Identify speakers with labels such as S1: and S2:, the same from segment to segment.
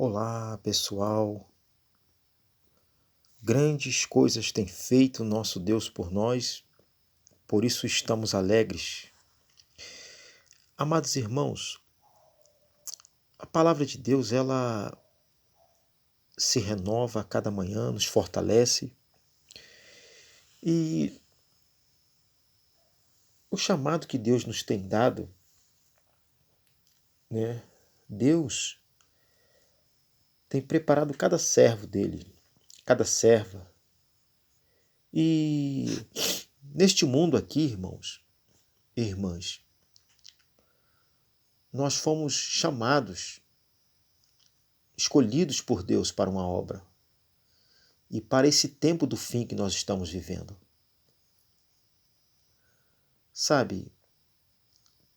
S1: Olá, pessoal. Grandes coisas tem feito nosso Deus por nós, por isso estamos alegres. Amados irmãos, a palavra de Deus, ela se renova a cada manhã, nos fortalece. E o chamado que Deus nos tem dado, né? Deus tem preparado cada servo dele, cada serva. E neste mundo aqui, irmãos e irmãs, nós fomos chamados, escolhidos por Deus para uma obra e para esse tempo do fim que nós estamos vivendo. Sabe,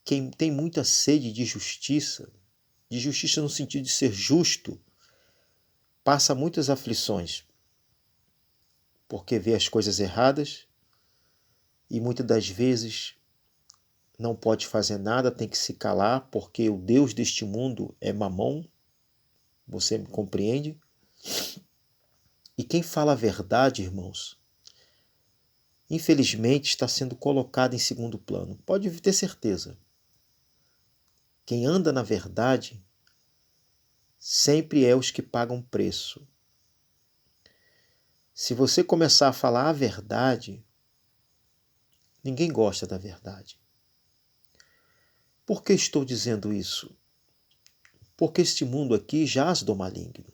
S1: quem tem muita sede de justiça no sentido de ser justo, passa muitas aflições, porque vê as coisas erradas e muitas das vezes não pode fazer nada, tem que se calar, porque o Deus deste mundo é Mamon, você me compreende? E quem fala a verdade, irmãos, infelizmente está sendo colocado em segundo plano. Pode ter certeza. Quem anda na verdade sempre é os que pagam preço. Se você começar a falar a verdade, ninguém gosta da verdade. Por que estou dizendo isso? Porque este mundo aqui jaz do maligno.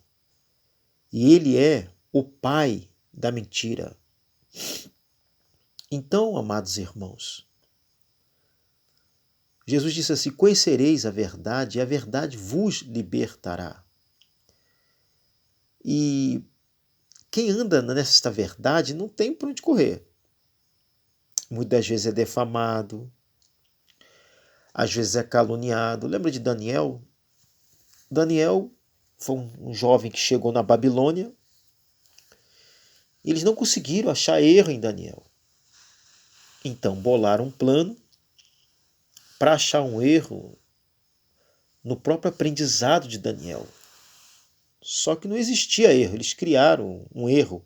S1: E ele é o pai da mentira. Então, amados irmãos, Jesus disse assim: conhecereis a verdade e a verdade vos libertará. E quem anda nesta verdade não tem por onde correr. Muitas vezes é defamado, às vezes é caluniado. Lembra de Daniel? Daniel foi um jovem que chegou na Babilônia e eles não conseguiram achar erro em Daniel. Então bolaram um plano para achar um erro no próprio aprendizado de Daniel. Só que não existia erro, eles criaram um erro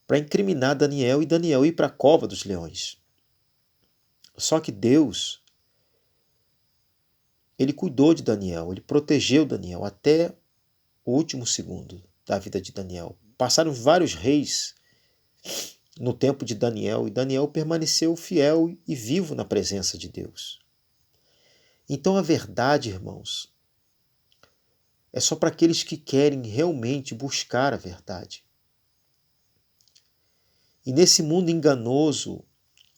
S1: para incriminar Daniel e Daniel ir para a cova dos leões. Só que Deus, ele cuidou de Daniel, ele protegeu Daniel até o último segundo da vida de Daniel. Passaram vários reis no tempo de Daniel e Daniel permaneceu fiel e vivo na presença de Deus. Então a verdade, irmãos, é só para aqueles que querem realmente buscar a verdade. E nesse mundo enganoso,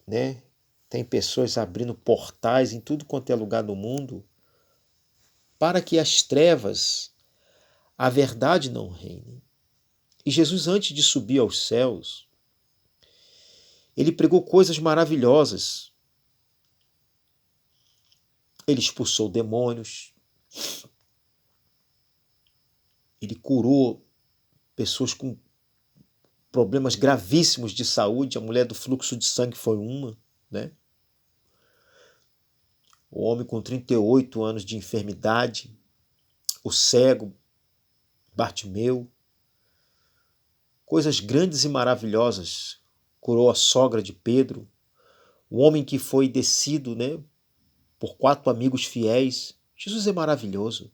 S1: né, tem pessoas abrindo portais em tudo quanto é lugar do mundo para que as trevas, a verdade não reine. E Jesus, antes de subir aos céus, ele pregou coisas maravilhosas. Ele expulsou demônios, ele curou pessoas com problemas gravíssimos de saúde. A mulher do fluxo de sangue foi uma, né? O homem com 38 anos de enfermidade, o cego, Bartimeu. Coisas grandes e maravilhosas. Curou a sogra de Pedro, o homem que foi descido, né, por 4 amigos fiéis. Jesus é maravilhoso.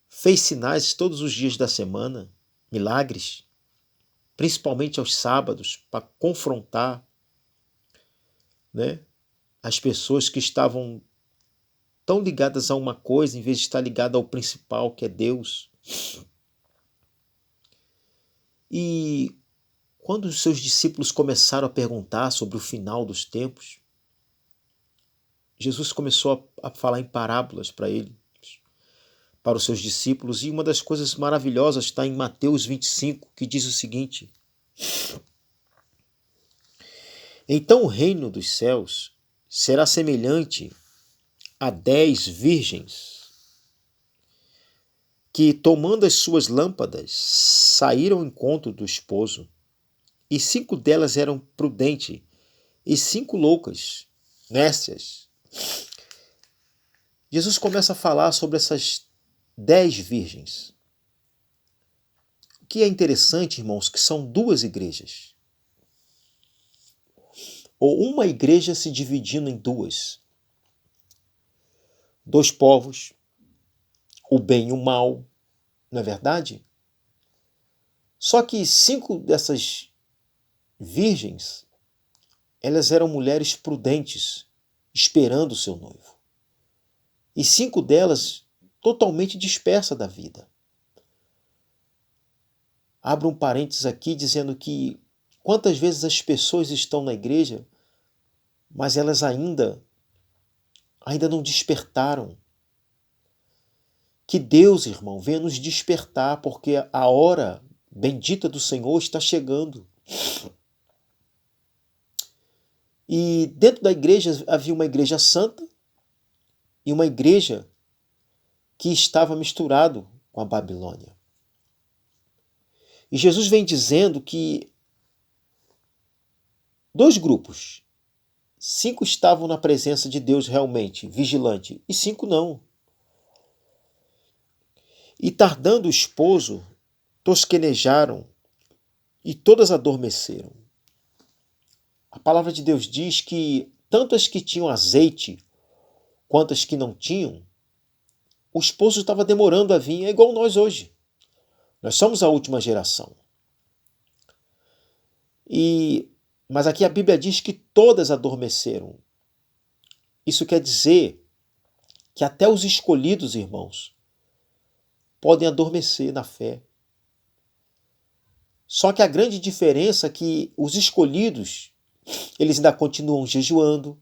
S1: Fez sinais todos os dias da semana, milagres, principalmente aos sábados, para confrontar, né, as pessoas que estavam tão ligadas a uma coisa, em vez de estar ligada ao principal, que é Deus. E quando os seus discípulos começaram a perguntar sobre o final dos tempos, Jesus começou a falar em parábolas para os seus discípulos, e uma das coisas maravilhosas está em Mateus 25, que diz o seguinte: então o reino dos céus será semelhante a 10 virgens que, tomando as suas lâmpadas, saíram ao encontro do esposo, e 5 delas eram prudentes e 5 loucas, nécias. Jesus começa a falar sobre essas 10 virgens. O que é interessante, irmãos, que são duas igrejas. Ou uma igreja se dividindo em duas. Dois povos, o bem e o mal, não é verdade? Só que 5 dessas virgens, elas eram mulheres prudentes, esperando o seu noivo. E 5 delas totalmente dispersas da vida. Abro um parênteses aqui dizendo que quantas vezes as pessoas estão na igreja, mas elas ainda não despertaram. Que Deus, irmão, venha nos despertar, porque a hora bendita do Senhor está chegando. E dentro da igreja havia uma igreja santa e uma igreja que estava misturado com a Babilônia. E Jesus vem dizendo que 2 grupos, 5 estavam na presença de Deus realmente, vigilante, e 5 não. E tardando o esposo, tosquenejaram e todas adormeceram. A palavra de Deus diz que tanto as que tinham azeite quanto as que não tinham, o esposo estava demorando a vir, é igual nós hoje. Nós somos a última geração. Mas aqui a Bíblia diz que todas adormeceram. Isso quer dizer que até os escolhidos, irmãos, podem adormecer na fé. Só que a grande diferença é que os escolhidos, eles ainda continuam jejuando,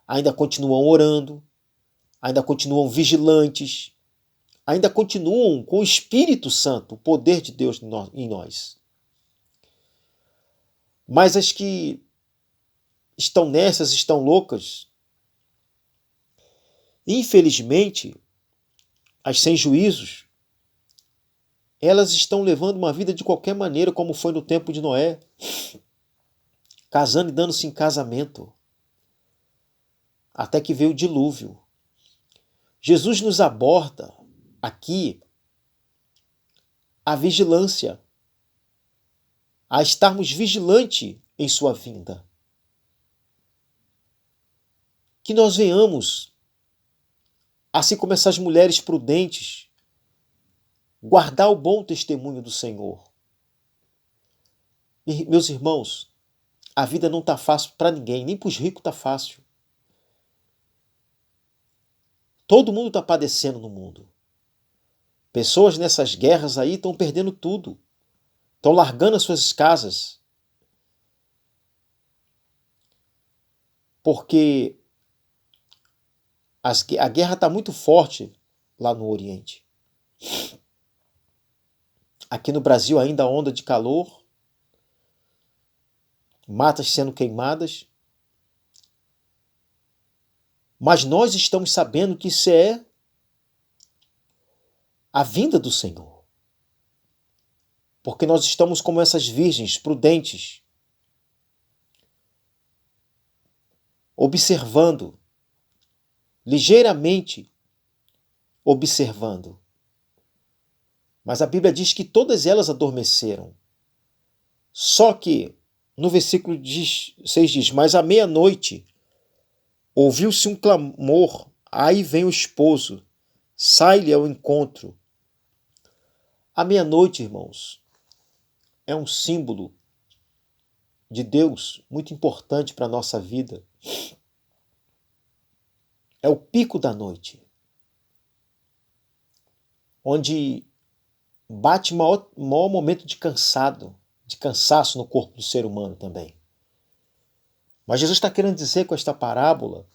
S1: ainda continuam orando, ainda continuam vigilantes, ainda continuam com o Espírito Santo, o poder de Deus em nós. Mas as que estão nessas, estão loucas, infelizmente, as sem juízos, elas estão levando uma vida de qualquer maneira, como foi no tempo de Noé, casando e dando-se em casamento, até que veio o dilúvio. Jesus nos aborda aqui a vigilância, a estarmos vigilantes em sua vinda. Que nós venhamos, assim como essas mulheres prudentes, guardar o bom testemunho do Senhor. E, meus irmãos, a vida não está fácil para ninguém, nem para os ricos está fácil. Todo mundo está padecendo no mundo. Pessoas nessas guerras aí estão perdendo tudo. Estão largando as suas casas. Porque a guerra está muito forte lá no Oriente. Aqui no Brasil ainda a onda de calor, matas sendo queimadas. Mas nós estamos sabendo que isso é a vinda do Senhor. Porque nós estamos como essas virgens prudentes, observando, ligeiramente observando. Mas a Bíblia diz que todas elas adormeceram. Só que, no versículo 6 diz, mas à meia-noite ouviu-se um clamor, aí vem o esposo, sai-lhe ao encontro. A meia-noite, irmãos, é um símbolo de Deus muito importante para a nossa vida. É o pico da noite, onde bate o maior momento de cansaço no corpo do ser humano também. Mas Jesus está querendo dizer com esta parábola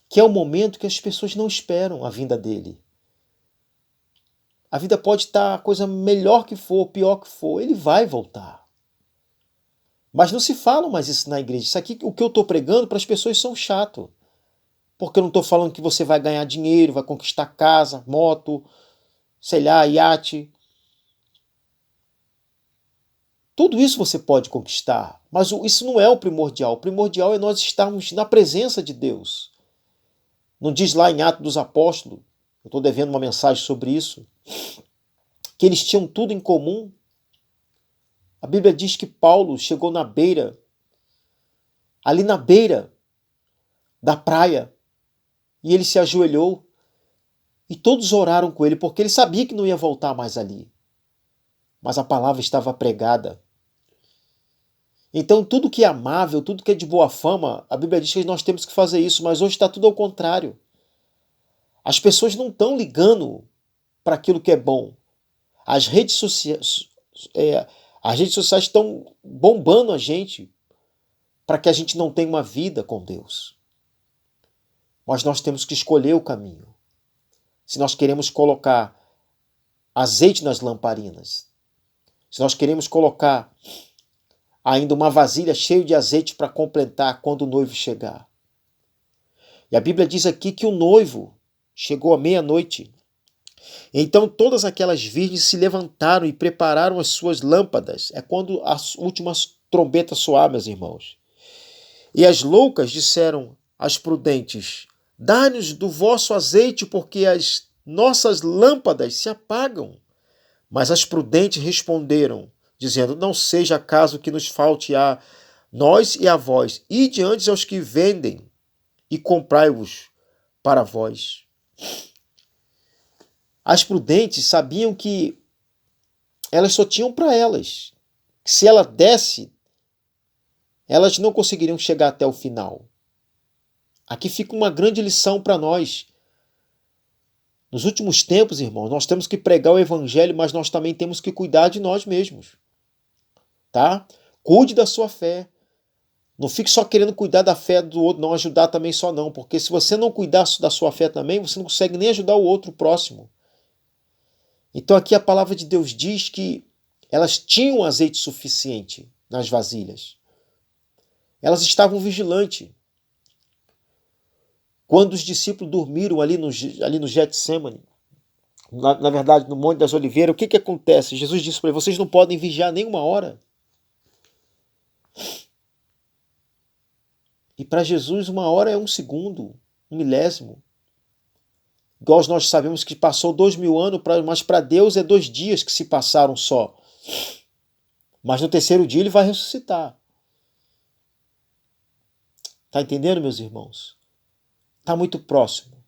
S1: que é o momento que as pessoas não esperam a vinda dele. A vida pode estar a coisa melhor que for, pior que for, ele vai voltar. Mas não se fala mais isso na igreja. Isso aqui, o que eu estou pregando para as pessoas são chato. Porque eu não estou falando que você vai ganhar dinheiro, vai conquistar casa, moto, sei lá, iate. Tudo isso você pode conquistar, mas isso não é o primordial. O primordial é nós estarmos na presença de Deus. Não diz lá em Atos dos Apóstolos eu estou devendo uma mensagem sobre isso, que eles tinham tudo em comum. A Bíblia diz que Paulo chegou na beira, ali na beira da praia, e ele se ajoelhou, e todos oraram com ele, porque ele sabia que não ia voltar mais ali. Mas a palavra estava pregada. Então, tudo que é amável, tudo que é de boa fama, a Bíblia diz que nós temos que fazer isso, mas hoje está tudo ao contrário. As pessoas não estão ligando para aquilo que é bom. As redes sociais, as redes sociais estão bombando a gente para que a gente não tenha uma vida com Deus. Mas nós temos que escolher o caminho. Se nós queremos colocar azeite nas lamparinas, se nós queremos colocar ainda uma vasilha cheia de azeite para completar quando o noivo chegar. E a Bíblia diz aqui que o noivo chegou à meia-noite. Então todas aquelas virgens se levantaram e prepararam as suas lâmpadas. É quando as últimas trombetas soaram, meus irmãos. E as loucas disseram às prudentes: dá-nos do vosso azeite, porque as nossas lâmpadas se apagam. Mas as prudentes responderam, dizendo: não seja acaso que nos falte a nós e a vós, ide antes aos que vendem e comprai-vos para vós. As prudentes sabiam que elas só tinham para elas. Se ela desse, elas não conseguiriam chegar até o final. Aqui fica uma grande lição para nós. Nos últimos tempos, irmãos, nós temos que pregar o evangelho, mas nós também temos que cuidar de nós mesmos. Tá? Cuide da sua fé. Não fique só querendo cuidar da fé do outro, não ajudar também só não, porque se você não cuidar da sua fé também, você não consegue nem ajudar o outro próximo. Então aqui a palavra de Deus diz que elas tinham azeite suficiente nas vasilhas. Elas estavam vigilantes. Quando os discípulos dormiram ali no Getsemane, na verdade no Monte das Oliveiras, o que acontece? Jesus disse para eles: vocês não podem vigiar nem uma hora. E para Jesus uma hora é um segundo, um milésimo. Igual nós sabemos que passou 2000 anos, mas para Deus é 2 dias que se passaram só. Mas no terceiro dia ele vai ressuscitar. Está entendendo, meus irmãos? Está muito próximo.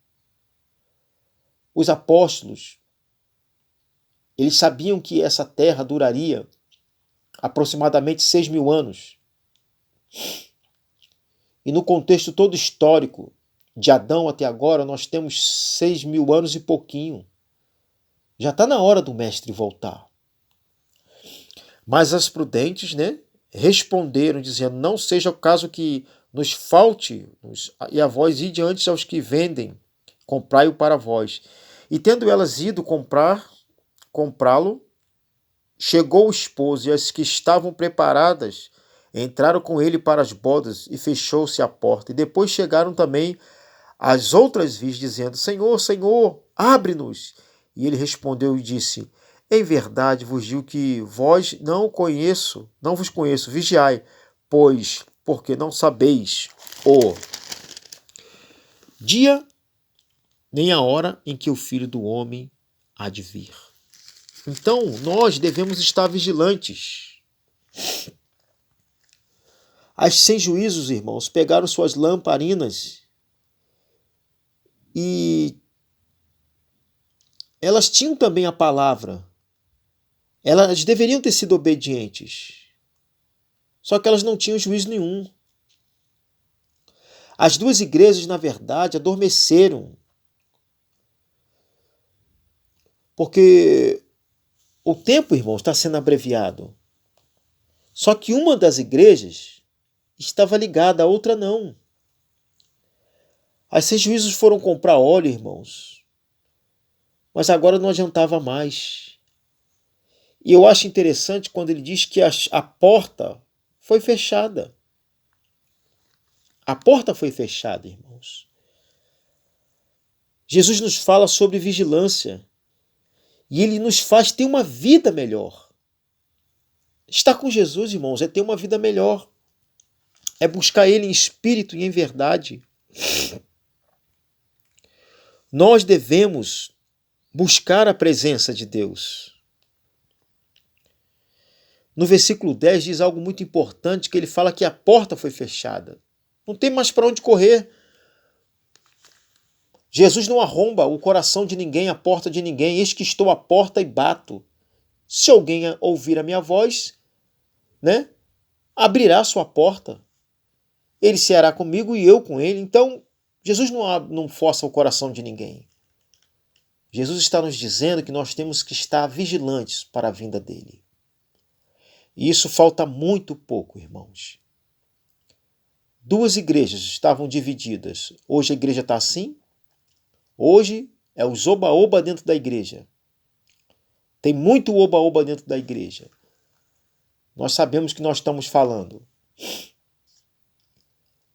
S1: Os apóstolos, eles sabiam que essa terra duraria aproximadamente 6.000 anos. E no contexto todo histórico, de Adão até agora, nós temos 6.000 anos e pouquinho. Já está na hora do mestre voltar. Mas as prudentes, responderam, dizendo: não seja o caso que nos falte, e a vós ide antes aos que vendem, comprai-o para vós. E tendo elas ido comprá-lo, chegou o esposo, e as que estavam preparadas entraram com ele para as bodas, e fechou-se a porta. E depois chegaram também as outras virgens, dizendo: Senhor, Senhor, abre-nos. E ele respondeu e disse: em verdade vos digo que vós não vos conheço, vigiai, pois, porque não sabeis o dia nem a hora em que o Filho do Homem há de vir. Então, nós devemos estar vigilantes. As sem juízos, irmãos, pegaram suas lamparinas e elas tinham também a palavra. Elas deveriam ter sido obedientes. Só que elas não tinham juízo nenhum. As duas igrejas, na verdade, adormeceram. Porque o tempo, irmãos, está sendo abreviado. Só que uma das igrejas estava ligada, a outra não. As sem juízos foram comprar óleo, irmãos. Mas agora não adiantava mais. E eu acho interessante quando ele diz que a porta foi fechada. A porta foi fechada, irmãos. Jesus nos fala sobre vigilância. E ele nos faz ter uma vida melhor. Estar com Jesus, irmãos, é ter uma vida melhor. É buscar ele em espírito e em verdade. Nós devemos buscar a presença de Deus. No versículo 10 diz algo muito importante, que ele fala que a porta foi fechada. Não tem mais para onde correr. Jesus não arromba o coração de ninguém, a porta de ninguém. Eis que estou à porta e bato. Se alguém ouvir a minha voz, abrirá sua porta. Ele se hará comigo e eu com ele. Então, Jesus não força o coração de ninguém. Jesus está nos dizendo que nós temos que estar vigilantes para a vinda dele. E isso falta muito pouco, irmãos. Duas igrejas estavam divididas. Hoje a igreja está assim. Hoje é o oba-oba dentro da igreja. Tem muito oba-oba dentro da igreja. Nós sabemos que nós estamos falando.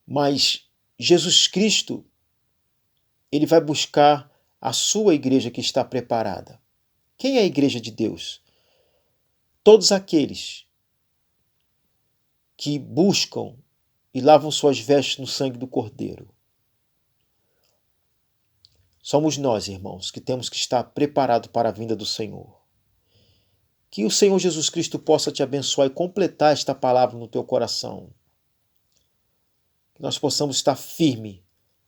S1: Mas Jesus Cristo, ele vai buscar a sua igreja que está preparada. Quem é a igreja de Deus? Todos aqueles que buscam e lavam suas vestes no sangue do Cordeiro. Somos nós, irmãos, que temos que estar preparados para a vinda do Senhor. Que o Senhor Jesus Cristo possa te abençoar e completar esta palavra no teu coração. Que nós possamos estar firmes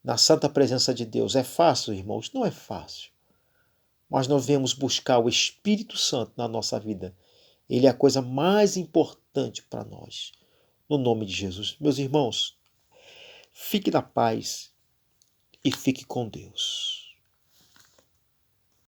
S1: na santa presença de Deus. É fácil, irmãos? Não é fácil. Mas nós devemos buscar o Espírito Santo na nossa vida. Ele é a coisa mais importante para nós. No nome de Jesus. Meus irmãos, fique na paz e fique com Deus.